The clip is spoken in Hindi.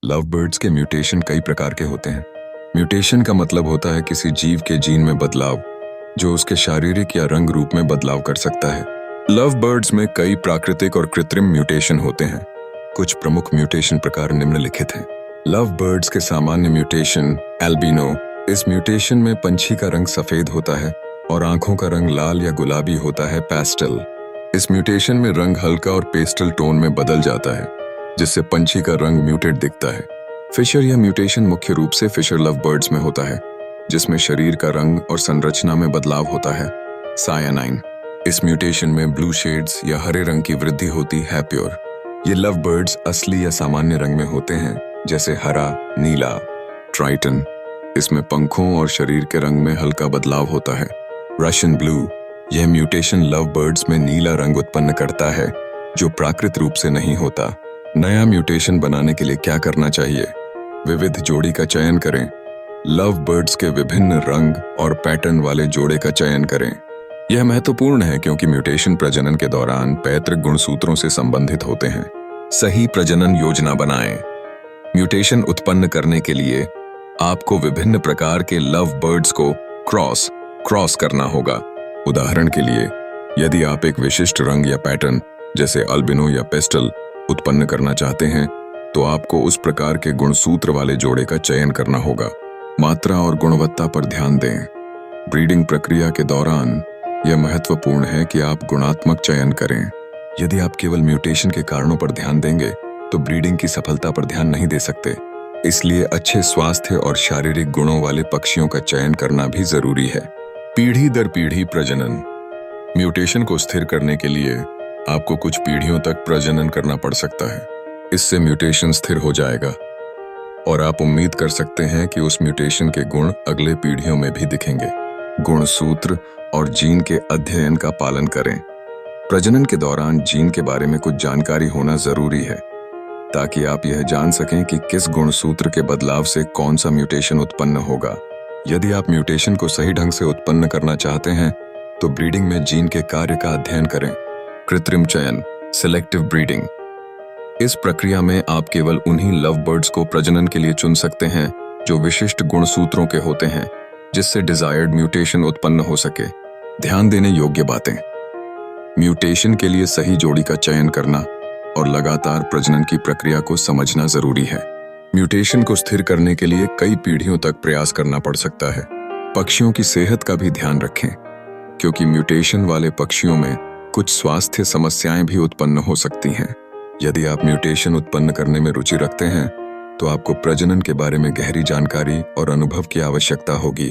लव बर्ड्स के म्यूटेशन कई प्रकार के होते हैं। म्यूटेशन का मतलब होता है किसी जीव के जीन में बदलाव जो उसके शारीरिक या रंग रूप में बदलाव कर सकता है। लव बर्ड्स में कई प्राकृतिक और कृत्रिम म्यूटेशन होते हैं। कुछ प्रमुख म्यूटेशन प्रकार निम्नलिखित हैं। लव बर्ड्स के सामान्य म्यूटेशन एल्बिनो। इस म्यूटेशन में पंछी का रंग सफेद होता है और आंखों का रंग लाल या गुलाबी होता है पेस्टल। इस म्यूटेशन में रंग हल्का और पेस्टल टोन में बदल जाता है जिससे पंछी का रंग म्यूटेड दिखता है। फिशर यह म्यूटेशन मुख्य रूप से फिशर लव बर्ड्स में होता है जिसमें शरीर का रंग और संरचना में बदलाव होता है। सायानाइन। इस म्यूटेशन में ब्लू शेड्स या हरे रंग की वृद्धि होती है प्योर। ये लव बर्ड्स असली या सामान्य रंग में होते हैं जैसे हरा, नीला। ट्राइटन। इसमें पंखों और शरीर के रंग में हल्का बदलाव होता है। Russian blue. यह म्यूटेशन लव बर्ड्स में नीला रंग उत्पन्न करता है जो प्राकृतिक रूप से नहीं होता। नया म्यूटेशन बनाने के लिए क्या करना चाहिए? विविध जोड़ी का चयन करें। लव बर्ड्स के विभिन्न रंग और पैटर्न वाले जोड़े का चयन करें। यह महत्वपूर्ण है क्योंकि म्यूटेशन प्रजनन के दौरान पैतृक गुणसूत्रों से संबंधित होते हैं। सही प्रजनन योजना बनाएं। म्यूटेशन उत्पन्न करने के लिए आपको विभिन्न प्रकार के लव बर्ड्स को क्रॉस करना होगा। उदाहरण के लिए, यदि आप एक विशिष्ट रंग या पैटर्न जैसे अल्बिनो या पेस्टल उत्पन्न करना चाहते हैं तो आपको उस प्रकार के गुणसूत्र वाले जोड़े का चयन करना होगा। मात्रा और गुणवत्ता पर ध्यान दें। ब्रीडिंग प्रक्रिया के दौरान यह महत्वपूर्ण है कि आप गुणात्मक चयन करें। यदि आप केवल म्यूटेशन के कारणों पर ध्यान देंगे तो ब्रीडिंग की सफलता पर ध्यान नहीं दे सकते। इसलिए अच्छे स्वास्थ्य और शारीरिक गुणों वाले पक्षियों का चयन करना भी जरूरी है। पीढ़ी दर पीढ़ी प्रजनन। म्यूटेशन को स्थिर करने के लिए आपको कुछ पीढ़ियों तक प्रजनन करना पड़ सकता है। इससे म्यूटेशन स्थिर हो जाएगा और आप उम्मीद कर सकते हैं कि उस म्यूटेशन के गुण अगले पीढ़ियों में भी दिखेंगे। गुणसूत्र और जीन के अध्ययन का पालन करें। प्रजनन के दौरान जीन के बारे में कुछ जानकारी होना जरूरी है ताकि आप यह जान सकें कि किस गुणसूत्र के बदलाव से कौन सा म्यूटेशन उत्पन्न होगा। यदि आप म्यूटेशन को सही ढंग से उत्पन्न करना चाहते हैं तो ब्रीडिंग में जीन के कार्य का अध्ययन करें। कृत्रिम चयन सिलेक्टिव ब्रीडिंग। इस प्रक्रिया में आप केवल उन्हीं लव बर्ड्स को प्रजनन के लिए चुन सकते हैं जो विशिष्ट गुणसूत्रों के होते हैं जिससे डिजायर्ड म्यूटेशन उत्पन्न हो सके। ध्यान देने योग्य बातें। म्यूटेशन के लिए सही जोड़ी का चयन करना और लगातार प्रजनन की प्रक्रिया को समझना जरूरी है। म्यूटेशन को स्थिर करने के लिए कई पीढ़ियों तक प्रयास करना पड़ सकता है। पक्षियों की सेहत का भी ध्यान रखें क्योंकि म्यूटेशन वाले पक्षियों में कुछ स्वास्थ्य समस्याएं भी उत्पन्न हो सकती हैं। यदि आप म्यूटेशन उत्पन्न करने में रुचि रखते हैं तो आपको प्रजनन के बारे में गहरी जानकारी और अनुभव की आवश्यकता होगी।